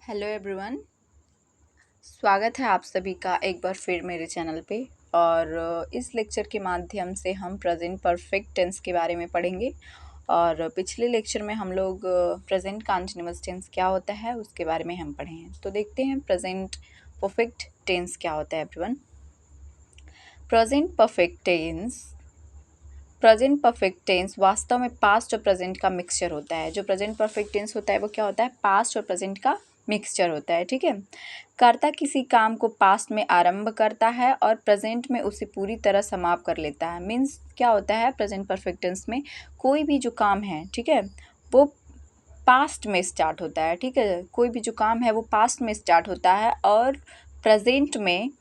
Hello everyone. स्वागत है आप सभी का एक बार फिर मेरे चैनल पे। और इस लेक्चर के माध्यम से हम प्रेजेंट परफेक्ट टेंस के बारे में पढ़ेंगे। और पिछले लेक्चर में हम लोग प्रेजेंट कंटीन्यूअस टेंस क्या होता है उसके बारे में हम पढ़े हैं। तो देखते हैं प्रेजेंट परफेक्ट टेंस क्या होता है एवरीवन। प्रेजेंट परफेक्ट टेंस वास्तव में पास्ट और प्रेजेंट का मिक्सचर होता है। जो प्रेजेंट परफेक्ट टेंस होता है वो क्या होता है, पास्ट और प्रेजेंट का मिक्सचर होता है। ठीक है, कर्ता किसी काम को पास्ट में आरंभ करता है और प्रेजेंट में उसे पूरी तरह समाप्त कर लेता है। मीन्स क्या होता है प्रेजेंट परफेक्ट टेंस में, कोई भी जो काम है, ठीक है, वो पास्ट में स्टार्ट होता है। ठीक है, कोई भी जो काम है वो पास्ट में स्टार्ट होता है और प्रेजेंट में,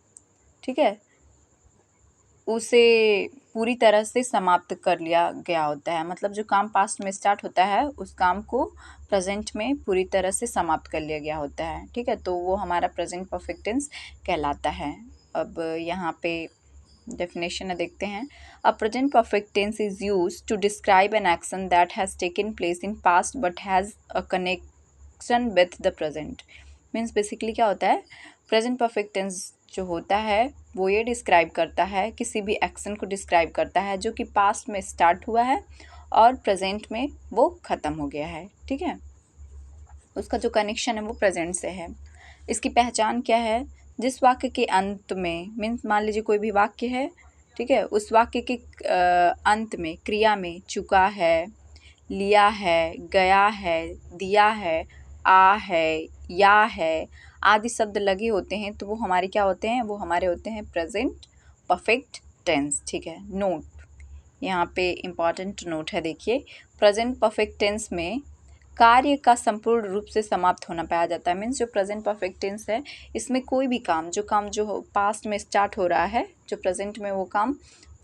ठीक है, उसे पूरी तरह से समाप्त कर लिया गया होता है। मतलब जो काम पास्ट में स्टार्ट होता है उस काम को प्रेजेंट में पूरी तरह से समाप्त कर लिया गया होता है। ठीक है, तो वो हमारा प्रेजेंट परफेक्ट टेंस कहलाता है। अब यहाँ पे डेफिनेशन देखते हैं। A present perfect tense is use to describe an action that has taken place in past but has a connection with the present. Means basically क्या होता है, प्रेजेंट परफेक्ट टेंस जो होता है वो ये डिस्क्राइब करता है, किसी भी एक्शन को डिस्क्राइब करता है जो कि पास्ट में स्टार्ट हुआ है और प्रेजेंट में वो ख़त्म हो गया है। ठीक है, उसका जो कनेक्शन है वो प्रेजेंट से है। इसकी पहचान क्या है, जिस वाक्य के अंत में, मीन्स मान लीजिए कोई भी वाक्य है, ठीक है, उस वाक्य के अंत में क्रिया में चुका है, लिया है, गया है, दिया है, आ है, या है आदि शब्द लगे होते हैं तो वो हमारे क्या होते हैं, वो हमारे होते हैं प्रेजेंट परफेक्ट टेंस। ठीक है, नोट यहाँ पे इम्पॉर्टेंट नोट है, देखिए प्रेजेंट परफेक्ट टेंस में कार्य का संपूर्ण रूप से समाप्त होना पाया जाता है। मीन्स जो प्रेजेंट परफेक्ट टेंस है इसमें कोई भी काम जो पास्ट में स्टार्ट हो रहा है, जो प्रेजेंट में वो काम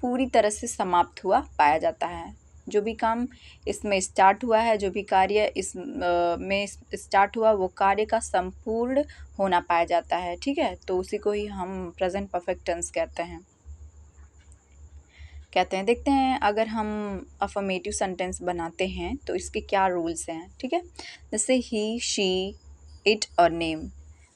पूरी तरह से समाप्त हुआ पाया जाता है। जो भी काम इसमें स्टार्ट हुआ है, जो भी कार्य इस में स्टार्ट हुआ, वो कार्य का संपूर्ण होना पाया जाता है। ठीक है, तो उसी को ही हम प्रेजेंट परफेक्ट टेंस कहते हैं। देखते हैं अगर हम अफर्मेटिव सेंटेंस बनाते हैं तो इसके क्या रूल्स हैं। ठीक है, जैसे ही, शी, इट और नेम,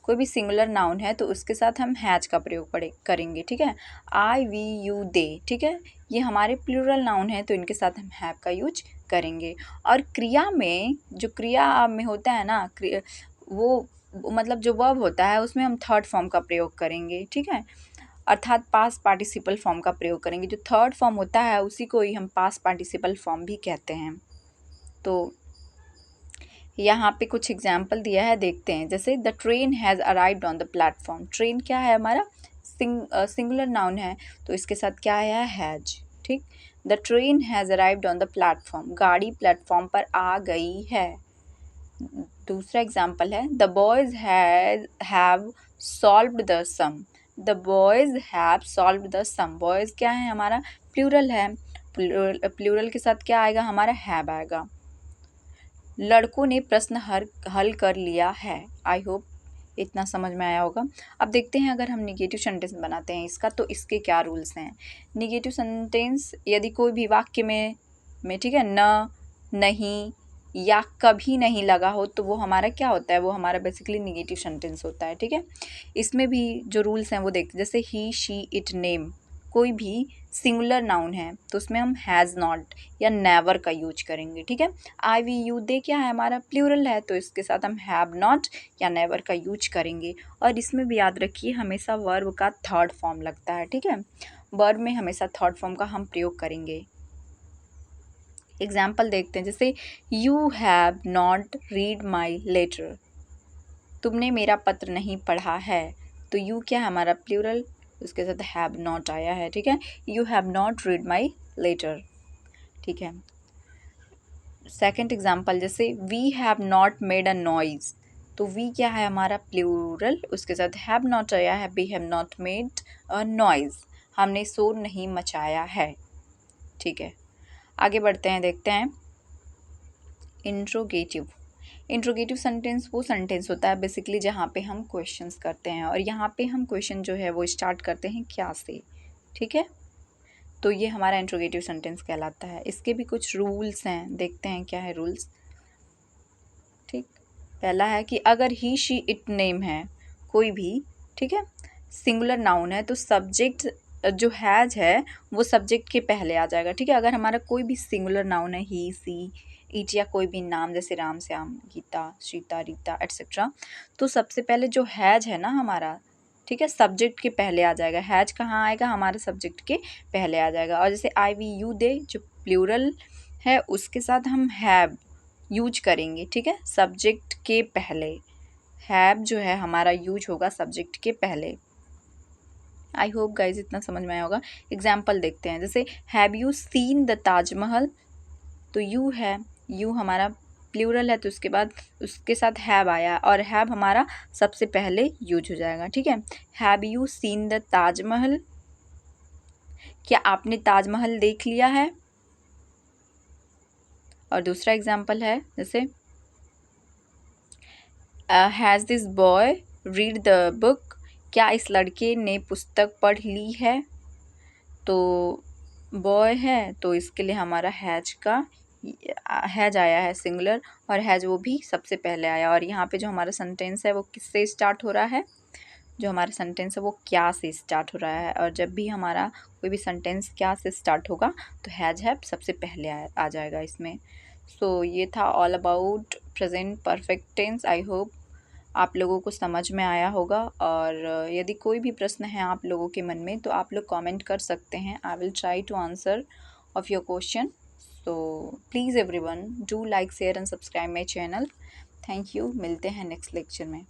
कोई भी सिंगुलर नाउन है तो उसके साथ हम हैज का प्रयोग करेंगे। ठीक है, आई, वी, यू, दे, ठीक है, ये हमारे प्लूरल नाउन है तो इनके साथ हम हैव का यूज करेंगे। और क्रिया में, जो क्रिया में होता है ना, वो मतलब जो वर्ब होता है उसमें हम थर्ड फॉर्म का प्रयोग करेंगे। ठीक है, अर्थात पास्ट पार्टिसिपल फॉर्म का प्रयोग करेंगे। जो थर्ड फॉर्म होता है उसी को ही हम पास्ट पार्टिसिपल फॉर्म भी कहते हैं। तो यहाँ पे कुछ एग्जाम्पल दिया है, देखते हैं। जैसे the train has arrived on the platform. Train क्या है हमारा, सिंगुलर नाउन है तो इसके साथ क्या आया है, हैज। ठीक, the train has arrived on the platform, गाड़ी प्लेटफॉर्म पर आ गई है। दूसरा एग्जाम्पल है the boys have solved the sum. The boys have solved the sum, boys क्या है हमारा, प्लूरल है, प्लूरल के साथ क्या आएगा हमारा, हैव आएगा। लड़कों ने प्रश्न हल कर लिया है। आई होप इतना समझ में आया होगा। अब देखते हैं अगर हम निगेटिव सेंटेंस बनाते हैं इसका तो इसके क्या रूल्स हैं। निगेटिव सेंटेंस यदि कोई भी वाक्य में ठीक है, न, नहीं या कभी नहीं लगा हो तो वो हमारा क्या होता है, वो हमारा बेसिकली निगेटिव सेंटेंस होता है। ठीक है, इसमें भी जो रूल्स हैं वो देखते, जैसे ही, शी, इट, नेम, कोई भी सिंगुलर नाउन है तो उसमें हम हैज़ नॉट या नेवर का यूज करेंगे। ठीक है, आई, वी, यू, दे क्या है हमारा, प्लूरल है तो इसके साथ हम हैव नॉट या नेवर का यूज करेंगे। और इसमें भी याद रखिए हमेशा वर्ब का थर्ड फॉर्म लगता है। ठीक है, वर्ब में हमेशा थर्ड फॉर्म का हम प्रयोग करेंगे। एग्जाम्पल देखते हैं, जैसे you have not read my letter, तुमने मेरा पत्र नहीं पढ़ा है। तो यू क्या है हमारा, प्लूरल, उसके साथ हैव नॉट आया है। ठीक है, you have not read my letter. ठीक है, सेकेंड एग्जाम्पल, जैसे we have not made a noise, तो वी क्या है हमारा, प्लूरल, उसके साथ हैव नॉट आया है, we have not made a noise, हमने शोर नहीं मचाया है। ठीक है, आगे बढ़ते हैं, देखते हैं इंट्रोगेटिव सेंटेंस वो सेंटेंस होता है बेसिकली जहाँ पे हम क्वेश्चंस करते हैं और यहाँ पे हम क्वेश्चन जो है वो स्टार्ट करते हैं क्या से। ठीक है, तो ये हमारा इंट्रोगेटिव सेंटेंस कहलाता है। इसके भी कुछ रूल्स हैं, देखते हैं क्या है रूल्स। ठीक, पहला है कि अगर ही शी इट नेम है कोई भी, ठीक है, सिंगुलर नाउन है तो सब्जेक्ट जो हैज है वो सब्जेक्ट के पहले आ जाएगा, ठीक है। अगर हमारा कोई भी सिंगुलर नाउन है, ही सी इट या कोई भी नाम जैसे राम श्याम गीता सीता रीता एट्सेट्रा, तो सबसे पहले जो हैज है ना हमारा, ठीक है, सब्जेक्ट के पहले आ जाएगा। हैज कहाँ आएगा, हमारे सब्जेक्ट के पहले आ जाएगा। और जैसे आई वी यू दे जो प्लूरल है उसके साथ हम हैव यूज करेंगे, ठीक है, सब्जेक्ट के पहले। हैव जो है हमारा यूज होगा सब्जेक्ट के पहले। आई होप गाइज इतना समझ में आया होगा। एग्जाम्पल देखते हैं, जैसे have you seen the Taj Mahal, तो यू है, यू हमारा प्लूरल है तो उसके बाद उसके साथ हैव आया और हैव हमारा सबसे पहले यूज हो जाएगा, ठीक है। Have you seen the Taj Mahal, क्या आपने ताजमहल देख लिया है। और दूसरा एग्जाम्पल है जैसे has this boy read the book, क्या इस लड़के ने पुस्तक पढ़ ली है। तो बॉय है तो इसके लिए हमारा हैज का हैज आया है सिंगुलर, और हैज वो भी सबसे पहले आया। और यहाँ पे जो हमारा सेंटेंस है वो किससे स्टार्ट हो रहा है, जो हमारा सेंटेंस है वो क्या से स्टार्ट हो रहा है। और जब भी हमारा कोई भी सेंटेंस क्या से स्टार्ट होगा तो हैज हैव सबसे पहले आ जाएगा इसमें। सो ये था all about present perfect tense. I hope आप लोगों को समझ में आया होगा। और यदि कोई भी प्रश्न है आप लोगों के मन में तो आप लोग कमेंट कर सकते हैं। I will try to answer of your question. So please everyone do like share and subscribe my channel. Thank you, मिलते हैं नेक्स्ट लेक्चर में।